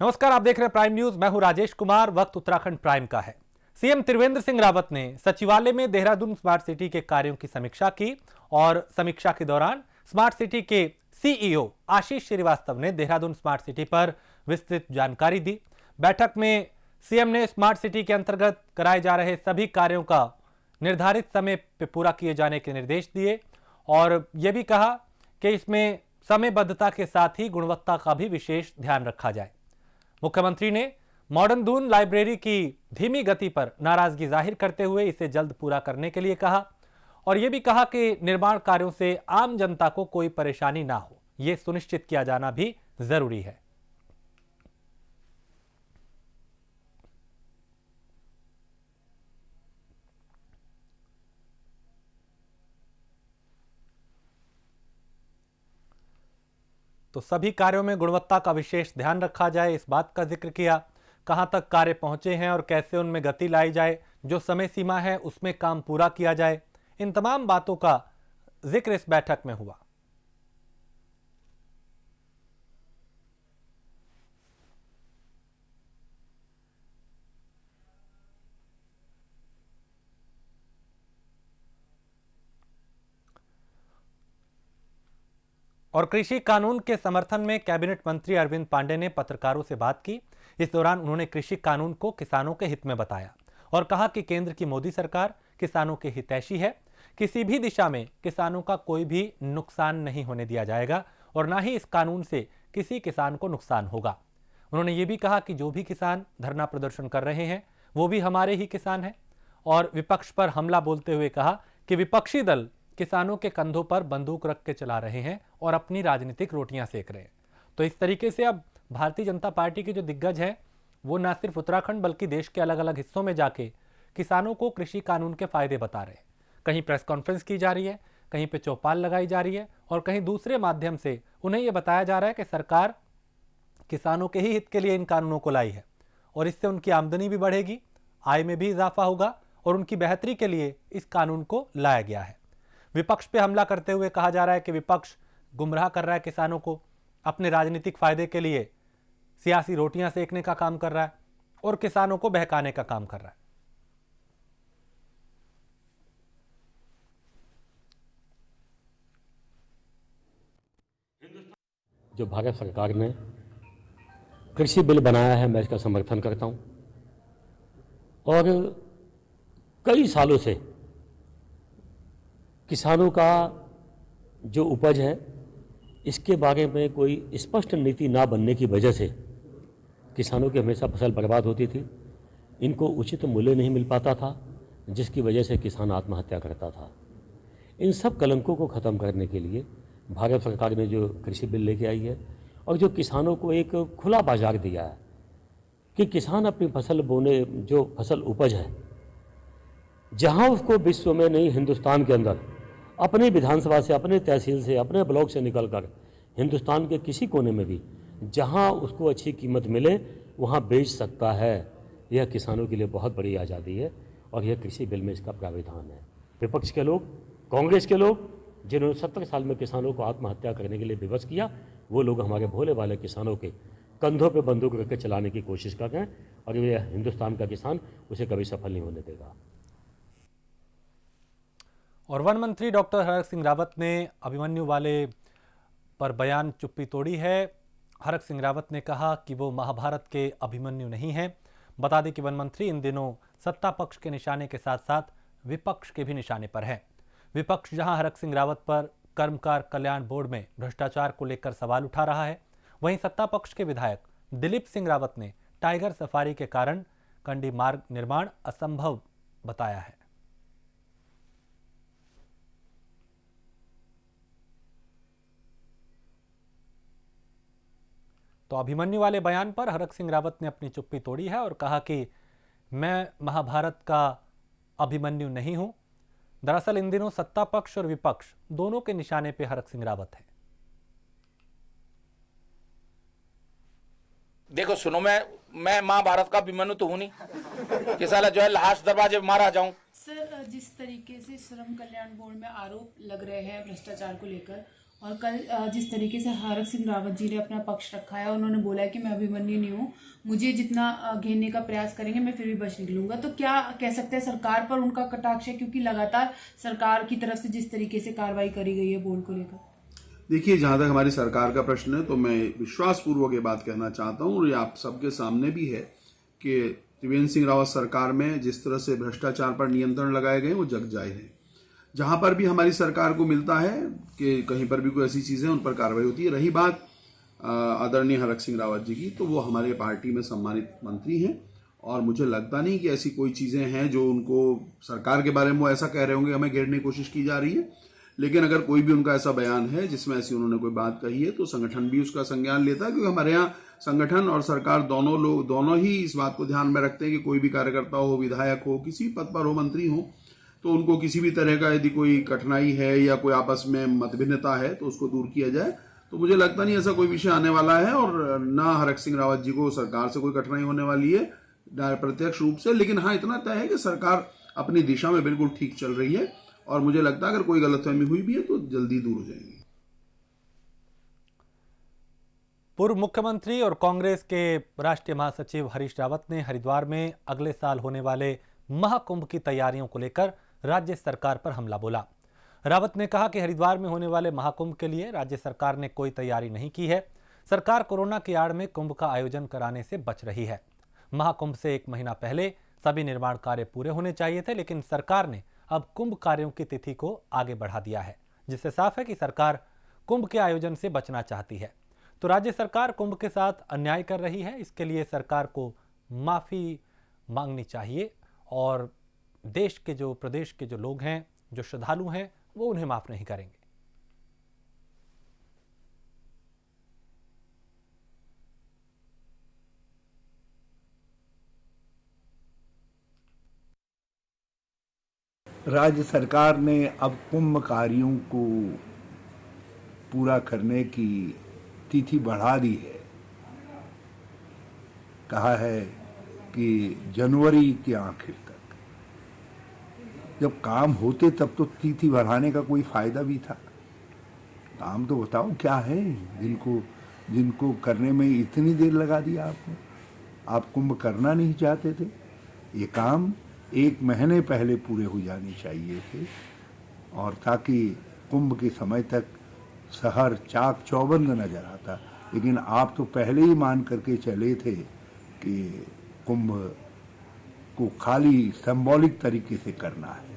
नमस्कार, आप देख रहे हैं प्राइम न्यूज। मैं हूं राजेश कुमार। वक्त उत्तराखंड प्राइम का है। सीएम त्रिवेंद्र सिंह रावत ने सचिवालय में देहरादून स्मार्ट सिटी के कार्यों की समीक्षा की और समीक्षा के दौरान स्मार्ट सिटी के सीईओ आशीष श्रीवास्तव ने देहरादून स्मार्ट सिटी पर विस्तृत जानकारी दी। बैठक में सीएम ने स्मार्ट सिटी के अंतर्गत कराए जा रहे सभी कार्यों का निर्धारित समय पर पूरा किए जाने के निर्देश दिए और यह भी कहा कि इसमें समयबद्धता के साथ ही गुणवत्ता का भी विशेष ध्यान रखा जाए। मुख्यमंत्री ने मॉडर्न दून लाइब्रेरी की धीमी गति पर नाराजगी जाहिर करते हुए इसे जल्द पूरा करने के लिए कहा और यह भी कहा कि निर्माण कार्यों से आम जनता को कोई परेशानी ना हो, यह सुनिश्चित किया जाना भी जरूरी है। तो सभी कार्यों में गुणवत्ता का विशेष ध्यान रखा जाए, इस बात का जिक्र किया। कहां तक कार्य पहुंचे हैं और कैसे उनमें गति लाई जाए, जो समय सीमा है उसमें काम पूरा किया जाए, इन तमाम बातों का जिक्र इस बैठक में हुआ। और कृषि कानून के समर्थन में कैबिनेट मंत्री अरविंद पांडे ने पत्रकारों से बात की। इस दौरान उन्होंने कृषि कानून को किसानों के हित में बताया और कहा कि केंद्र की मोदी सरकार किसानों के हितैषी है। किसी भी दिशा में किसानों का कोई भी नुकसान नहीं होने दिया जाएगा और ना ही इस कानून से किसी किसान को नुकसान होगा। उन्होंने ये भी कहा कि जो भी किसान धरना प्रदर्शन कर रहे हैं वो भी हमारे ही किसान हैं और विपक्ष पर हमला बोलते हुए कहा कि विपक्षी दल किसानों के कंधों पर बंदूक रख के चला रहे हैं और अपनी राजनीतिक रोटियां सेक रहे हैं। तो इस तरीके से अब भारतीय जनता पार्टी के जो दिग्गज हैं वो न सिर्फ उत्तराखंड बल्कि देश के अलग अलग हिस्सों में जाके किसानों को कृषि कानून के फायदे बता रहे हैं। कहीं प्रेस कॉन्फ्रेंस की जा रही है, कहीं पे चौपाल लगाई जा रही है और कहीं दूसरे माध्यम से उन्हें यह बताया जा रहा है कि सरकार किसानों के ही हित के लिए इन कानूनों को लाई है और इससे उनकी आमदनी भी बढ़ेगी, आय में भी इजाफा होगा और उनकी बेहतरी के लिए इस कानून को लाया गया है। विपक्ष पे हमला करते हुए कहा जा रहा है कि विपक्ष गुमराह कर रहा है किसानों को, अपने राजनीतिक फायदे के लिए सियासी रोटियां सेकने का काम कर रहा है और किसानों को बहकाने का काम कर रहा है। जो भारत सरकार ने कृषि बिल बनाया है, मैं इसका समर्थन करता हूं और कई सालों से किसानों का जो उपज है इसके बारे में कोई स्पष्ट नीति ना बनने की वजह से किसानों की हमेशा फसल बर्बाद होती थी। इनको उचित मूल्य नहीं मिल पाता था, जिसकी वजह से किसान आत्महत्या करता था। इन सब कलंकों को ख़त्म करने के लिए भारत सरकार ने जो कृषि बिल लेके आई है और जो किसानों को एक खुला बाजार दिया है कि किसान अपनी फसल बोने, जो फसल उपज है, जहां उसको विश्व में नहीं हिंदुस्तान के अंदर अपने विधानसभा से, अपने तहसील से, अपने ब्लॉक से निकलकर हिंदुस्तान के किसी कोने में भी जहां उसको अच्छी कीमत मिले वहां बेच सकता है। यह किसानों के लिए बहुत बड़ी आज़ादी है और यह कृषि बिल में इसका प्राविधान है। विपक्ष के लोग, कांग्रेस के लोग, जिन्होंने 70 साल में किसानों को आत्महत्या करने के लिए विवश किया, वो लोग हमारे भोले भाले किसानों के कंधों पे बंदूक रख के चलाने की कोशिश कर रहे हैं और ये हिंदुस्तान का किसान उसे कभी सफल नहीं होने देगा। और वन मंत्री डॉक्टर हरक सिंह रावत ने अभिमन्यु वाले पर बयान चुप्पी तोड़ी है। हरक सिंह रावत ने कहा कि वो महाभारत के अभिमन्यु नहीं हैं। बता दें कि वन मंत्री इन दिनों सत्ता पक्ष के निशाने के साथ साथ विपक्ष के भी निशाने पर है। विपक्ष जहां हरक सिंह रावत पर कर्मकार कल्याण बोर्ड में भ्रष्टाचार को लेकर सवाल उठा रहा है, वहीं सत्ता पक्ष के विधायक दिलीप सिंह रावत ने टाइगर सफारी के कारण कंडी मार्ग निर्माण असंभव बताया है। तो अभिमन्यु वाले बयान पर हरक सिंह रावत ने अपनी चुप्पी तोड़ी है और कहा कि मैं महाभारत का अभिमन्यु नहीं हूं। दरअसल इन दिनों सत्ता पक्ष और विपक्ष दोनों के निशाने पे हरक सिंह रावत है। देखो सुनो, मैं महाभारत का अभिमन्यु तो हूं नहीं कि साला जो है लाश दरवाजे मारा जाऊं। सर, जिस तरीके से श्रम कल्याण बोर्ड में आरोप लग रहे हैं भ्रष्टाचार को लेकर और कल जिस तरीके से हरक सिंह रावत जी ने अपना पक्ष रखा है, उन्होंने बोला है कि मैं अभिमन्यु नहीं हूँ, मुझे जितना घेरने का प्रयास करेंगे मैं फिर भी बच निकलूंगा, तो क्या कह सकते हैं सरकार पर उनका कटाक्ष है, क्योंकि लगातार सरकार की तरफ से जिस तरीके से कार्रवाई करी गई है बोर्ड को लेकर? देखिए, जहां तक हमारी सरकार का प्रश्न है तो मैं विश्वासपूर्वक ये बात कहना चाहता हूं, और ये आप सबके सामने भी है कि त्रिवेंद्र सिंह रावत सरकार में जिस तरह से भ्रष्टाचार पर नियंत्रण लगाए गए वो जग जाहिर है। जहां पर भी हमारी सरकार को मिलता है कि कहीं पर भी कोई ऐसी चीजें उन पर कार्रवाई होती है। रही बात आदरणीय हरक सिंह रावत जी की, तो वो हमारे पार्टी में सम्मानित मंत्री हैं और मुझे लगता नहीं कि ऐसी कोई चीजें हैं जो उनको सरकार के बारे में वो ऐसा कह रहे होंगे हमें घेरने की कोशिश की जा रही है। लेकिन अगर कोई भी उनका ऐसा बयान है जिसमें ऐसी उन्होंने कोई बात कही है तो संगठन भी उसका संज्ञान लेता है, क्योंकि हमारे यहाँ संगठन और सरकार दोनों ही इस बात को ध्यान में रखते हैं कि कोई भी कार्यकर्ता हो, विधायक हो, किसी पद पर हो, मंत्री हो, तो उनको किसी भी तरह का यदि कोई कठिनाई है या कोई आपस में मतभिन्नता है तो उसको दूर किया जाए। तो मुझे लगता नहीं ऐसा कोई विषय आने वाला है, और ना हरक सिंह रावत जी को सरकार से कोई कठिनाई होने वाली है प्रत्यक्ष रूप से। लेकिन हाँ, इतना तय है कि सरकार अपनी दिशा में बिल्कुल ठीक चल रही है, और मुझे लगता है अगर कोई गलतफहमी हुई भी है तो जल्दी दूर हो जाएगी। पूर्व मुख्यमंत्री और कांग्रेस के राष्ट्रीय महासचिव हरीश रावत ने हरिद्वार में अगले साल होने वाले महाकुंभ की तैयारियों को लेकर राज्य सरकार पर हमला बोला। रावत ने कहा कि हरिद्वार में होने वाले महाकुंभ के लिए राज्य सरकार ने कोई तैयारी नहीं की है। सरकार कोरोना की आड़ में कुंभ का आयोजन कराने से बच रही है। महाकुंभ से 1 महीना पहले सभी निर्माण कार्य पूरे होने चाहिए थे, लेकिन सरकार ने अब कुंभ कार्यों की तिथि को आगे बढ़ा दिया है, जिससे साफ है कि सरकार कुंभ के आयोजन से बचना चाहती है। तो राज्य सरकार कुंभ के साथ अन्याय कर रही है, इसके लिए सरकार को माफी मांगनी चाहिए, और प्रदेश के जो लोग हैं, जो श्रद्धालु हैं, वो उन्हें माफ नहीं करेंगे। राज्य सरकार ने अब कुंभ कार्यों को पूरा करने की तिथि बढ़ा दी है। कहा है कि जनवरी के आखिर तक। जब काम होते तब तो तिथि बढ़ाने का कोई फायदा भी था। काम तो बताओ क्या है जिनको करने में इतनी देर लगा दिया आपने। आप कुंभ करना नहीं चाहते थे, ये काम 1 महीने पहले पूरे हो जाने चाहिए थे, और ताकि कुंभ के समय तक शहर चाक चौबंद नजर आता। लेकिन आप तो पहले ही मान करके चले थे कि कुंभ को खाली सिंबॉलिक तरीके से करना है,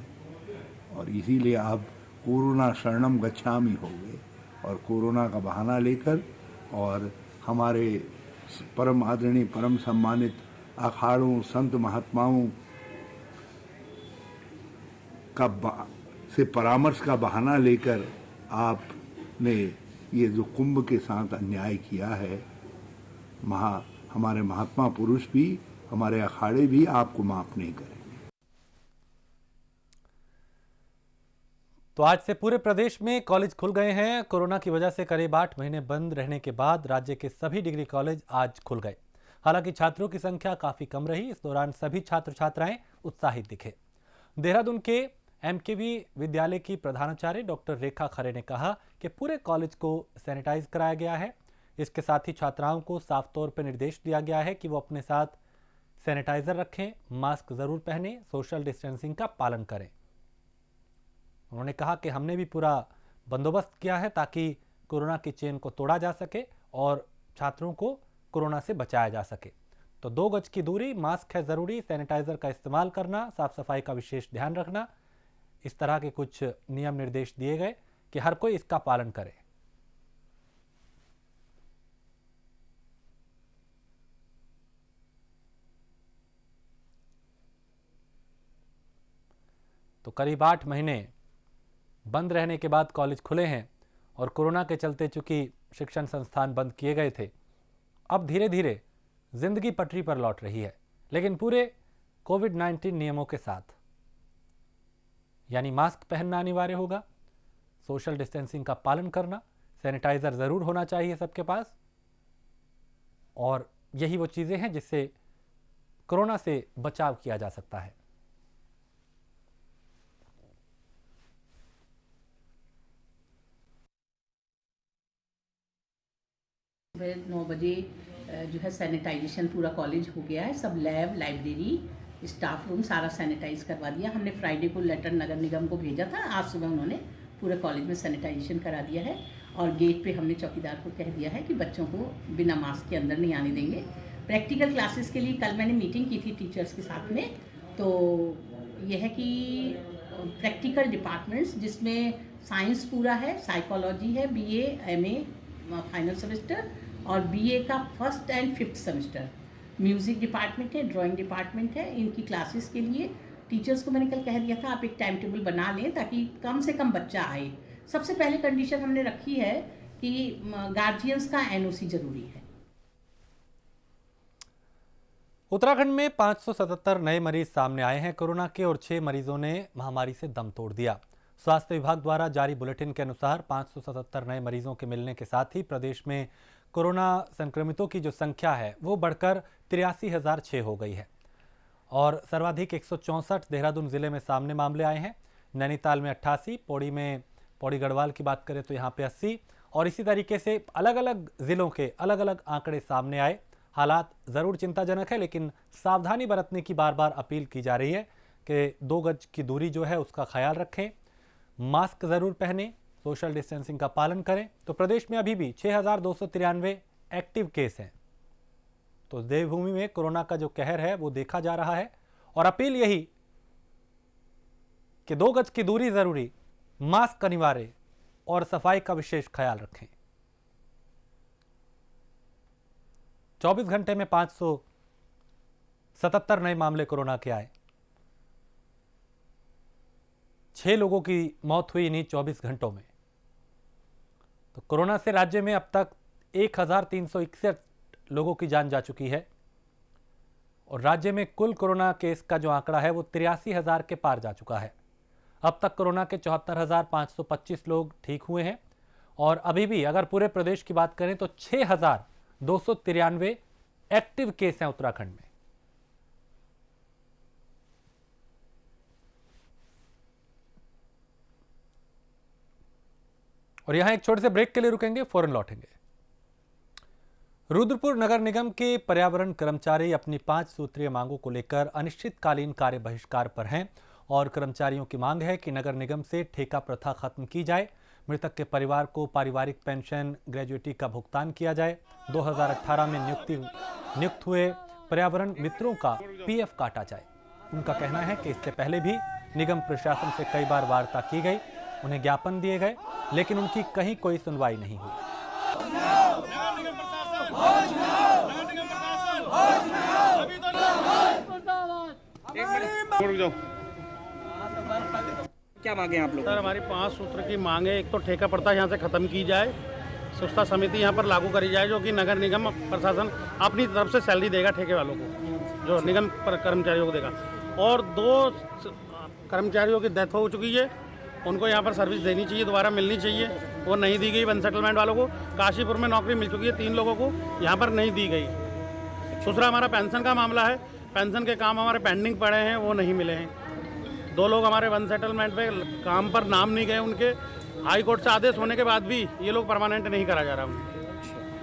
और इसीलिए आप कोरोना शरणम गच्छामि हो गए, और कोरोना का बहाना लेकर और हमारे परम आदरणीय परम सम्मानित अखाड़ों संत महात्माओं से परामर्श का बहाना लेकर आपने ये जो कुंभ के साथ अन्याय किया है, हमारे महात्मा पुरुष भी, हमारे अखाड़े भी आपको माफ नहीं करेंगे। तो आज से पूरे प्रदेश में कॉलेज खुल गए हैं। कोरोना की वजह से करीब 8 महीने बंद रहने के बाद राज्य के सभी डिग्री कॉलेज आज खुल गए। हालांकि छात्रों की संख्या काफी कम रही। इस दौरान सभी छात्र छात्राएं उत्साहित दिखे। देहरादून के एमकेवी विद्यालय की प्रधानाचार्य डॉक्टर रेखा खरे ने कहा कि पूरे कॉलेज को सैनिटाइज कराया गया है। इसके साथ ही छात्राओं को साफ तौर पर निर्देश दिया गया है कि वो अपने साथ सैनिटाइजर रखें, मास्क जरूर पहनें, सोशल डिस्टेंसिंग का पालन करें। उन्होंने कहा कि हमने भी पूरा बंदोबस्त किया है ताकि कोरोना की चेन को तोड़ा जा सके और छात्रों को कोरोना से बचाया जा सके। तो 2 गज की दूरी, मास्क है जरूरी, सैनिटाइजर का इस्तेमाल करना, साफ सफाई का विशेष ध्यान रखना, इस तरह के कुछ नियम निर्देश दिए गए कि हर कोई इसका पालन करे। तो करीब 8 महीने बंद रहने के बाद कॉलेज खुले हैं, और कोरोना के चलते चूंकि शिक्षण संस्थान बंद किए गए थे, अब धीरे धीरे जिंदगी पटरी पर लौट रही है, लेकिन पूरे कोविड-19 नियमों के साथ। यानी मास्क पहनना अनिवार्य होगा, सोशल डिस्टेंसिंग का पालन करना, सैनिटाइजर जरूर होना चाहिए सबके पास, और यही वो चीजें हैं जिससे कोरोना से बचाव किया जा सकता है। सुबह 9 बजे जो है सैनिटाइजेशन पूरा कॉलेज हो गया है। सब लैब, लाइब्रेरी, स्टाफ रूम सारा सैनिटाइज करवा दिया हमने। फ्राइडे को लेटर नगर निगम को भेजा था, आज सुबह उन्होंने पूरे कॉलेज में सैनिटाइजेशन करा दिया है। और गेट पे हमने चौकीदार को कह दिया है कि बच्चों को बिना मास्क के अंदर नहीं आने देंगे। प्रैक्टिकल क्लासेस के लिए कल मैंने मीटिंग की थी टीचर्स के साथ में, तो यह है कि प्रैक्टिकल डिपार्टमेंट्स जिसमें साइंस पूरा है, साइकोलॉजी है, बीए, एमए फाइनल सेमेस्टर और बीए का first and fifth semester, music department है, ड्राइंग डिपार्टमेंट है। इनकी क्लासेस के लिए टीचर्स को मैंने कल कह दिया था आप एक टाइम टेबल बना लें ताकि कम से कम बच्चा आए। सबसे पहले कंडीशन हमने रखी है कि गार्जियंस का एनओसी जरूरी है। उत्तराखंड में 577 नए मरीज सामने आए हैं कोरोना के और 6 मरीजों ने महामारी से दम तोड़ दिया। स्वास्थ्य विभाग द्वारा जारी बुलेटिन के अनुसार 577 नए मरीजों के मिलने के साथ ही प्रदेश में कोरोना संक्रमितों की जो संख्या है वो बढ़कर 83,006 हो गई है और सर्वाधिक 164 देहरादून जिले में सामने मामले आए हैं। नैनीताल में 88, पौड़ी गढ़वाल की बात करें तो यहाँ पे 80 और इसी तरीके से अलग अलग जिलों के अलग अलग आंकड़े सामने आए। हालात ज़रूर चिंताजनक है, लेकिन सावधानी बरतने की बार बार अपील की जा रही है कि 2 गज की दूरी जो है उसका ख्याल रखें, मास्क ज़रूर पहनें, सोशल डिस्टेंसिंग का पालन करें। तो प्रदेश में अभी भी 6,293 एक्टिव केस हैं। तो देवभूमि में कोरोना का जो कहर है वो देखा जा रहा है और अपील यही कि 2 गज की दूरी ज़रूरी, मास्क अनिवार्य और सफाई का विशेष ख्याल रखें। 24 घंटे में 577 नए मामले कोरोना के आए। 6 लोगों की मौत हुई इन्हीं 24 घंटों में। तो कोरोना से राज्य में अब तक 1,361 लोगों की जान जा चुकी है और राज्य में कुल कोरोना केस का जो आंकड़ा है वो 83,000 के पार जा चुका है। अब तक कोरोना के 74,525 लोग ठीक हुए हैं और अभी भी अगर पूरे प्रदेश की बात करें तो 6,293 एक्टिव केस हैं उत्तराखंड में। और यहां एक छोटे से ब्रेक के लिए रुकेंगे, फौरन लौटेंगे। रुद्रपुर नगर निगम के पर्यावरण कर्मचारी अपनी 5 सूत्रीय मांगों को लेकर अनिश्चितकालीन कार्य बहिष्कार पर हैं और कर्मचारियों की मांग है कि नगर निगम से ठेका प्रथा खत्म की जाए, मृतक के परिवार को पारिवारिक पेंशन, ग्रेजुएटी का भुगतान किया जाए, 2018 में नियुक्त हुए पर्यावरण मित्रों का पीएफ काटा जाए। उनका कहना है कि इससे पहले भी निगम प्रशासन से कई बार वार्ता की गई, उन्हें ज्ञापन दिए गए, लेकिन उनकी कहीं कोई सुनवाई नहीं हुई। क्या मांगे आप लोग? सर, हमारी 5 सूत्र की मांग है। एक तो ठेका प्रथा यहाँ से खत्म की जाए, स्वच्छता समिति यहाँ पर लागू करी जाए, जो कि नगर निगम प्रशासन अपनी तरफ से सैलरी देगा ठेके वालों को, जो निगम पर कर्मचारियों को देगा। और 2 कर्मचारियों की डेथ हो चुकी है, उनको यहाँ पर सर्विस देनी चाहिए, दोबारा मिलनी चाहिए, वो नहीं दी गई। वन सेटलमेंट वालों को काशीपुर में नौकरी मिल चुकी है 3 लोगों को, यहाँ पर नहीं दी गई। दूसरा हमारा पेंशन का मामला है, पेंशन के काम हमारे पेंडिंग पड़े हैं, वो नहीं मिले हैं। 2 लोग हमारे वन सेटलमेंट पे काम पर नाम नहीं गए, उनके हाई कोर्ट से आदेश होने के बाद भी ये लोग परमानेंट नहीं करा जा रहा उनको।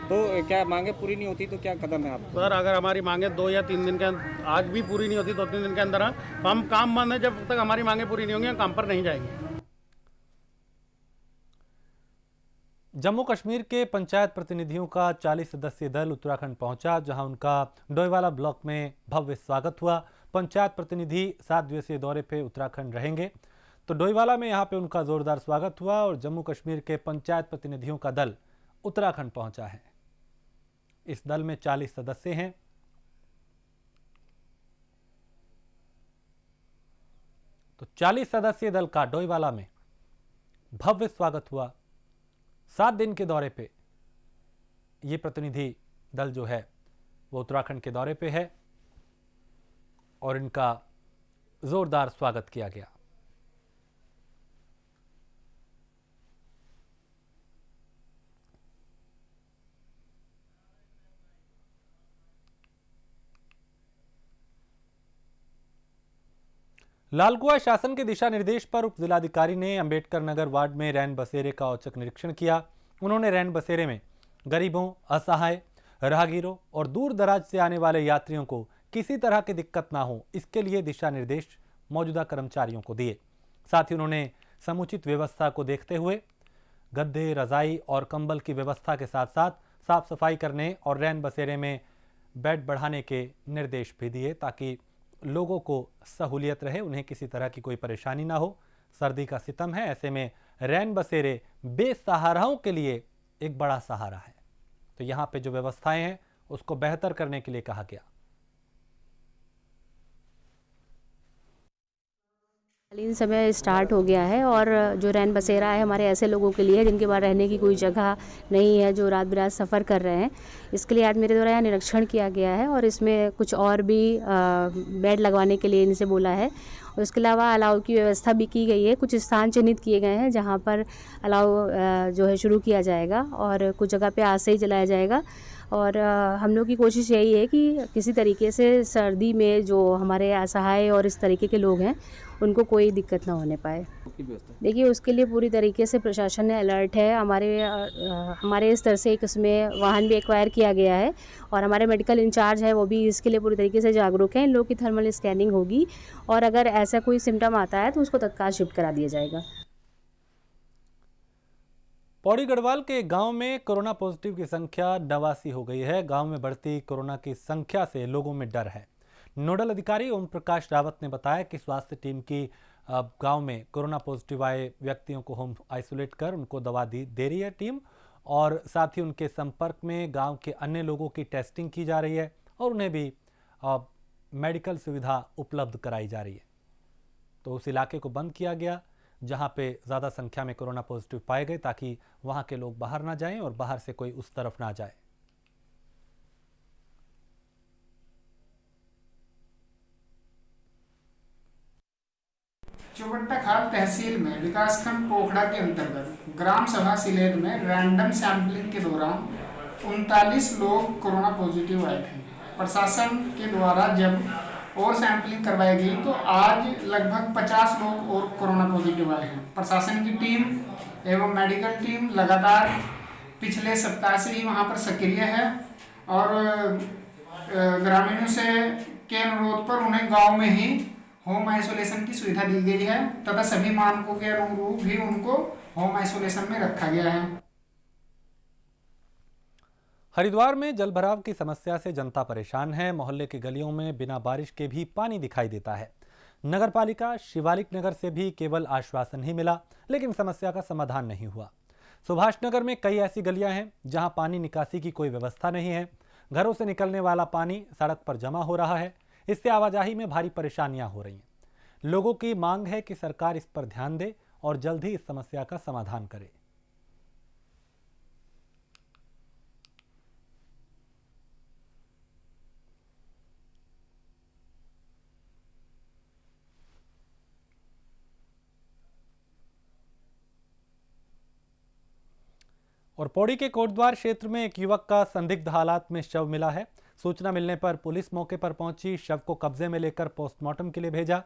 तो क्या मांगे पूरी नहीं होती तो क्या कदम है आप? सर, अगर हमारी मांगे 2 या 3 दिन के आज भी पूरी नहीं होती, 2-3 दिन के अंदर हम काम बंद है, जब तक हमारी मांगे पूरी नहीं होंगी हम काम पर नहीं जाएंगे। जम्मू कश्मीर के पंचायत प्रतिनिधियों का 40 सदस्यीय दल उत्तराखंड पहुंचा, जहां उनका डोईवाला ब्लॉक में भव्य स्वागत हुआ। पंचायत प्रतिनिधि 7 दिवसीय दौरे पे उत्तराखंड रहेंगे, तो डोईवाला में यहां पे उनका जोरदार स्वागत हुआ और जम्मू कश्मीर के पंचायत प्रतिनिधियों का दल उत्तराखंड पहुंचा है। इस दल में 40 सदस्य हैं। तो 40 सदस्यीय दल का डोईवाला में भव्य स्वागत हुआ। 7 दिन के दौरे पे ये प्रतिनिधि दल जो है वो उत्तराखंड के दौरे पे है और इनका जोरदार स्वागत किया गया। लालकुआं शासन के दिशा निर्देश पर उप जिलाधिकारी ने अंबेडकर नगर वार्ड में रैन बसेरे का औचक निरीक्षण किया। उन्होंने रैन बसेरे में गरीबों, असहाय, राहगीरों और दूर दराज से आने वाले यात्रियों को किसी तरह की दिक्कत ना हो, इसके लिए दिशा निर्देश मौजूदा कर्मचारियों को दिए। साथ ही उन्होंने समुचित व्यवस्था को देखते हुए गद्दे, रजाई और कंबल की व्यवस्था के साथ साथ साफ सफाई करने और रैन बसेरे में बेड बढ़ाने के निर्देश भी दिए ताकि लोगों को सहूलियत रहे, उन्हें किसी तरह की कोई परेशानी ना हो। सर्दी का सितम है, ऐसे में रैन बसेरे बेसहाराओं के लिए एक बड़ा सहारा है। तो यहाँ पे जो व्यवस्थाएं हैं उसको बेहतर करने के लिए कहा गया। कालीन समय स्टार्ट हो गया है और जो रैन बसेरा है हमारे ऐसे लोगों के लिए जिनके पास रहने की कोई जगह नहीं है, जो रात बिरात सफ़र कर रहे हैं। इसके लिए आज मेरे द्वारा यहाँ निरीक्षण किया गया है और इसमें कुछ और भी बेड लगवाने के लिए इनसे बोला है। और इसके अलावा अलाव की व्यवस्था भी की गई है। कुछ स्थान चिन्हित किए गए हैं जहाँ पर अलाव जो है शुरू किया जाएगा और कुछ जगह पे आज से ही चलाया जाएगा। और हम लोग की कोशिश यही है कि किसी तरीके से सर्दी में जो हमारे असहाय और इस तरीके के लोग हैं उनको कोई दिक्कत ना होने पाए। देखिए, उसके लिए पूरी तरीके से प्रशासन ने अलर्ट है। हमारे स्तर से एक इसमें वाहन भी एक्वायर किया गया है और हमारे मेडिकल इंचार्ज है वो भी इसके लिए पूरी तरीके से जागरूक हैं। इन लोगों की थर्मल स्कैनिंग होगी और अगर ऐसा कोई सिम्टम आता है तो उसको तत्काल शिफ्ट करा दिया जाएगा। पौड़ी गढ़वाल के गांव में कोरोना पॉजिटिव की संख्या 89 हो गई है। गांव में बढ़ती कोरोना की संख्या से लोगों में डर है। नोडल अधिकारी ओम प्रकाश रावत ने बताया कि स्वास्थ्य टीम की गांव में कोरोना पॉजिटिव आए व्यक्तियों को होम आइसोलेट कर उनको दवा दे रही है टीम, और साथ ही उनके संपर्क में गांव के अन्य लोगों की टेस्टिंग की जा रही है और उन्हें भी मेडिकल सुविधा उपलब्ध कराई जा रही है। तो उस इलाके को बंद किया गया जहां पे ज़्यादा संख्या में कोरोना पॉजिटिव पाए गए, ताकि वहां के लोग बाहर ना जाएं और बाहर से कोई उस तरफ ना जाए। चौबट्टाखाल तहसील में विकासखंड पोखड़ा के अंतर्गत ग्राम सभा सिलेद में रैंडम सैंपलिंग के दौरान 39 लोग कोरोना पॉजिटिव आए थे। प्रशासन के द्वारा जब और सैंपलिंग करवाई गई तो आज लगभग 50 लोग और कोरोना पॉजिटिव आए हैं। प्रशासन की टीम एवं मेडिकल टीम लगातार पिछले सप्ताह से ही वहां पर सक्रिय है और ग्रामीणों से के अनुरोध पर उन्हें गांव में ही होम आइसोलेशन की सुविधा दी गई है तथा सभी मानकों के अनुरूप ही उनको होम आइसोलेशन में रखा गया है। हरिद्वार में जलभराव की समस्या से जनता परेशान है। मोहल्ले की गलियों में बिना बारिश के भी पानी दिखाई देता है। नगरपालिका शिवालिक नगर से भी केवल आश्वासन ही मिला, लेकिन समस्या का समाधान नहीं हुआ। सुभाष नगर में कई ऐसी गलियां हैं जहां पानी निकासी की कोई व्यवस्था नहीं है। घरों से निकलने वाला पानी सड़क पर जमा हो रहा है। इससे आवाजाही में भारी परेशानियां हो रही हैं। लोगों की मांग है कि सरकार इस पर ध्यान दे और जल्द ही इस समस्या का समाधान करे। और पौड़ी के कोटद्वार क्षेत्र में एक युवक का संदिग्ध हालात में शव मिला है। सूचना मिलने पर पुलिस मौके पर पहुंची, शव को कब्जे में लेकर पोस्टमार्टम के लिए भेजा।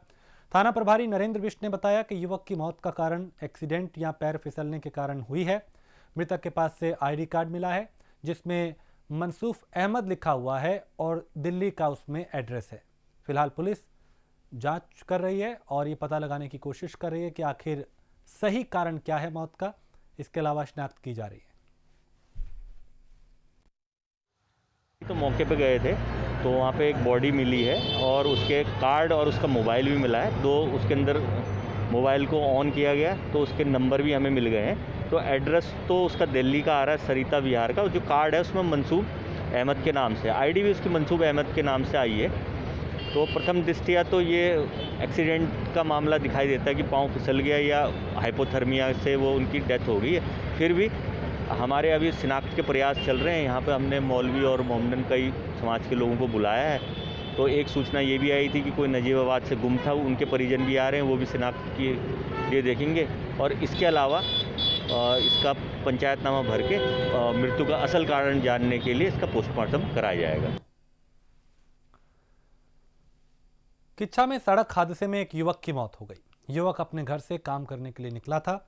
थाना प्रभारी नरेंद्र बिष्ट ने बताया कि युवक की मौत का कारण एक्सीडेंट या पैर फिसलने के कारण हुई है। मृतक के पास से आईडी कार्ड मिला है जिसमें मनसूफ अहमद लिखा हुआ है और दिल्ली का उसमें एड्रेस है। फिलहाल पुलिस जांच कर रही है और ये पता लगाने की कोशिश कर रही है कि आखिर सही कारण क्या है मौत का। इसके अलावा शिनाख्त की जा रही है। तो मौके पे गए थे तो वहाँ पे एक बॉडी मिली है और उसके कार्ड और उसका मोबाइल भी मिला है। उसके अंदर मोबाइल को ऑन किया गया तो उसके नंबर भी हमें मिल गए हैं। तो एड्रेस तो उसका दिल्ली का आ रहा है, सरिता विहार का। जो कार्ड है उसमें मनसूब अहमद के नाम से, आईडी भी उसकी मनसूब अहमद के नाम से आई है। तो प्रथम दृष्टया तो ये एक्सीडेंट का मामला दिखाई देता है कि पाँव फिसल गया या हाइपोथर्मिया से वो उनकी डेथ हो गई है। फिर भी हमारे अभी शिनाख्त के प्रयास चल रहे हैं। यहाँ पे हमने मौलवी और मोमडन कई समाज के लोगों को बुलाया है। तो एक सूचना ये भी आई थी कि कोई नजीबाबाद से गुम था, उनके परिजन भी आ रहे हैं, वो भी शिनाख्त के लिए देखेंगे। और इसके अलावा इसका पंचायतनामा भर के मृत्यु का असल कारण जानने के लिए इसका पोस्टमार्टम कराया जाएगा। किच्छा में सड़क हादसे में एक युवक की मौत हो गई। युवक अपने घर से काम करने के लिए निकला था।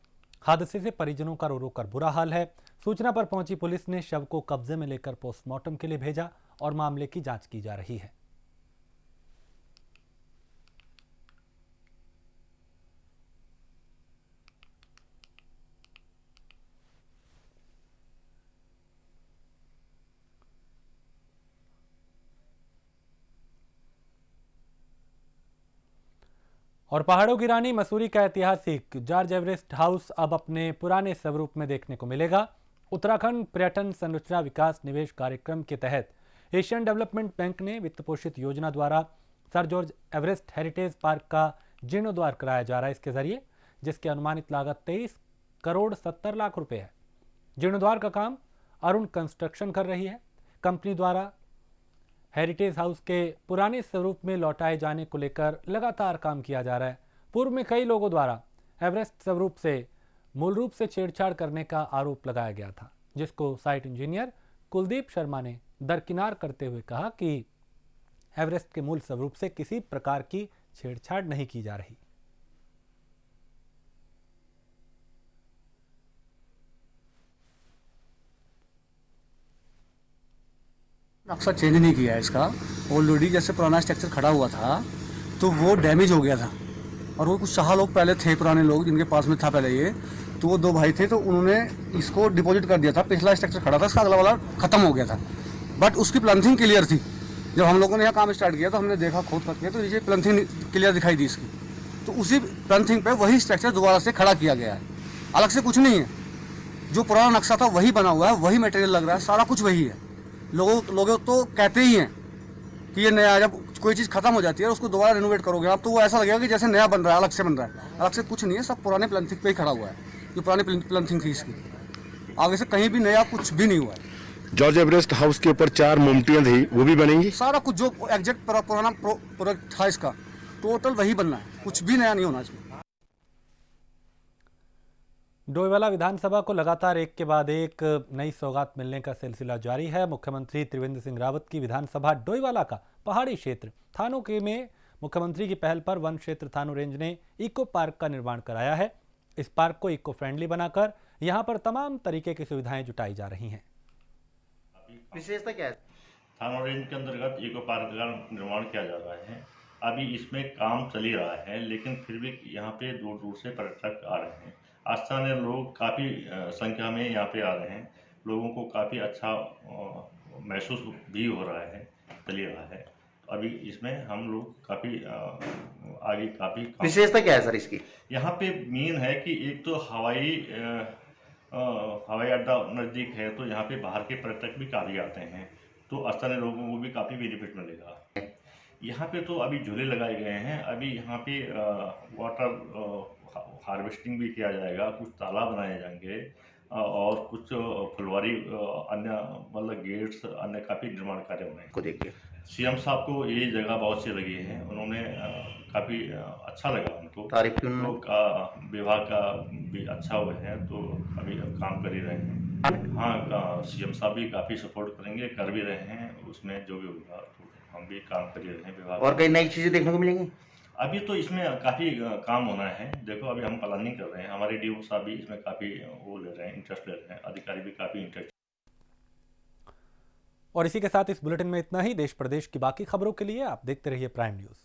हादसे से परिजनों का रो रो कर बुरा हाल है। सूचना पर पहुंची पुलिस ने शव को कब्जे में लेकर पोस्टमार्टम के लिए भेजा और मामले की जांच की जा रही है। और पहाड़ों की रानी मसूरी का ऐतिहासिक जॉर्ज एवरेस्ट हाउस अब अपने पुराने स्वरूप में देखने को मिलेगा। उत्तराखंड पर्यटन संरचना विकास निवेश कार्यक्रम के तहत एशियन डेवलपमेंट बैंक ने वित्त पोषित योजना द्वारा sir George Everest heritage park का जीर्णोद्धार कराया जा रहा है इसके जरिए, जिसकी अनुमानित लागत 23 करोड़ 70 लाख रुपए है। जीर्णोद्धार का काम अरुण कंस्ट्रक्शन कर रही है। कंपनी द्वारा हेरिटेज हाउस के पुराने स्वरूप में लौटाए जाने को लेकर लगातार काम किया जा रहा है। पूर्व में कई लोगों द्वारा एवरेस्ट स्वरूप से मूल रूप से छेड़छाड़ करने का आरोप लगाया गया था, जिसको साइट इंजीनियर कुलदीप शर्मा ने दरकिनार करते हुए कहा कि एवरेस्ट के मूल स्वरूप से किसी प्रकार की छेड़छाड़ नहीं की जा रही। नक्शा चेंज नहीं किया है इसका। ऑलरेडी जैसे पुराना स्ट्रक्चर खड़ा हुआ था तो वो डैमेज हो गया था, और वो कुछ शाह लोग पहले थे, पुराने लोग जिनके पास में था पहले ये, तो वो 2 भाई थे, तो उन्होंने इसको डिपॉजिट कर दिया था। पिछला स्ट्रक्चर खड़ा था, इसका अगला वाला खत्म हो गया था, बट उसकी प्लंथिंग क्लियर थी। जब हम लोगों ने यहाँ काम स्टार्ट किया तो हमने देखा खोद करके, तो नीचे प्लंथिंग क्लियर दिखाई दी इसकी, तो उसी प्लंथिंग पे वही स्ट्रक्चर दोबारा से खड़ा किया गया है। अलग से कुछ नहीं है, जो पुराना नक्शा था वही बना हुआ है, वही मटेरियल लग रहा है, सारा कुछ वही है। लोग तो कहते ही हैं कि ये नया, जब कोई चीज़ खत्म हो जाती है उसको दोबारा रिनोवेट करोगे आप तो वो ऐसा लगेगा कि जैसे नया बन रहा है, अलग से बन रहा है। अलग से कुछ नहीं है, सब पुराने प्लंथिंग पे ही खड़ा हुआ है। जो पुरानी प्लंथिंग थी इसकी, आगे से कहीं भी नया कुछ भी नहीं हुआ है। जॉर्ज एवरेस्ट हाउस के ऊपर 4 मोमटियाँ थी, वो भी बनेंगी। सारा कुछ जो एग्जैक्ट पुराना प्रोडक्ट था इसका टोटल वही बनना है, कुछ भी नया नहीं होना इसमें। डोईवाला विधानसभा को लगातार एक के बाद एक नई सौगात मिलने का सिलसिला जारी है। मुख्यमंत्री त्रिवेंद्र सिंह रावत की विधानसभा डोईवाला का पहाड़ी क्षेत्र थानों के में मुख्यमंत्री की पहल पर वन क्षेत्र थानों रेंज ने इको पार्क का निर्माण कराया है। इस पार्क को इको फ्रेंडली बनाकर यहां पर तमाम तरीके की सुविधाएं जुटाई जा रही हैं। विशेषता क्या है? थानों रेंज के अंतर्गत इको पार्क का निर्माण किया जा रहा है। अभी इसमें काम चल ही रहा है, लेकिन फिर भी यहाँ पे दूर दूर से पर्यटक आ रहे हैं। स्थानीय लोग काफ़ी संख्या में यहाँ पे आ रहे हैं। लोगों को काफ़ी अच्छा महसूस भी हो रहा है, चल रहा है। अभी इसमें हम लोग काफ़ी आगे काफ़ी विशेषता क्या है सर इसकी? यहाँ पे मेन है कि एक तो हवाई अड्डा नज़दीक है, तो यहाँ पे बाहर के पर्यटक भी काफ़ी आते हैं, तो स्थानीय लोगों को भी काफ़ी बेनिफिट मिलेगा। यहाँ पे तो अभी झूले लगाए गए हैं। अभी यहाँ पे वाटर हार्वेस्टिंग भी किया जाएगा, कुछ तालाब बनाए जाएंगे और कुछ फुलवारी अन्य मतलब गेट्स अन्य काफ़ी निर्माण कार्य होने को देखिए। सीएम साहब को ये जगह बहुत सी लगी है, उन्होंने काफ़ी अच्छा लगा उनको। तारीफ की विभाग का भी अच्छा हुए हैं, तो अभी काम कर ही रहे हैं। हाँ, सीएम साहब भी काफ़ी सपोर्ट करेंगे, कर भी रहे हैं। उसमें जो भी होगा तो हम भी काम कर ही रहे हैं विभाग। और कई नई चीज़ें देखने को मिलेंगी। अभी तो इसमें काफ़ी काम होना है। देखो अभी हम प्लानिंग कर रहे हैं, हमारे डीओ साहब भी इसमें काफ़ी वो ले रहे हैं, इंटरेस्ट ले रहे हैं, अधिकारी भी काफ़ी इंटरेस्ट। और इसी के साथ इस बुलेटिन में इतना ही। देश प्रदेश की बाकी खबरों के लिए आप देखते रहिए प्राइम न्यूज़।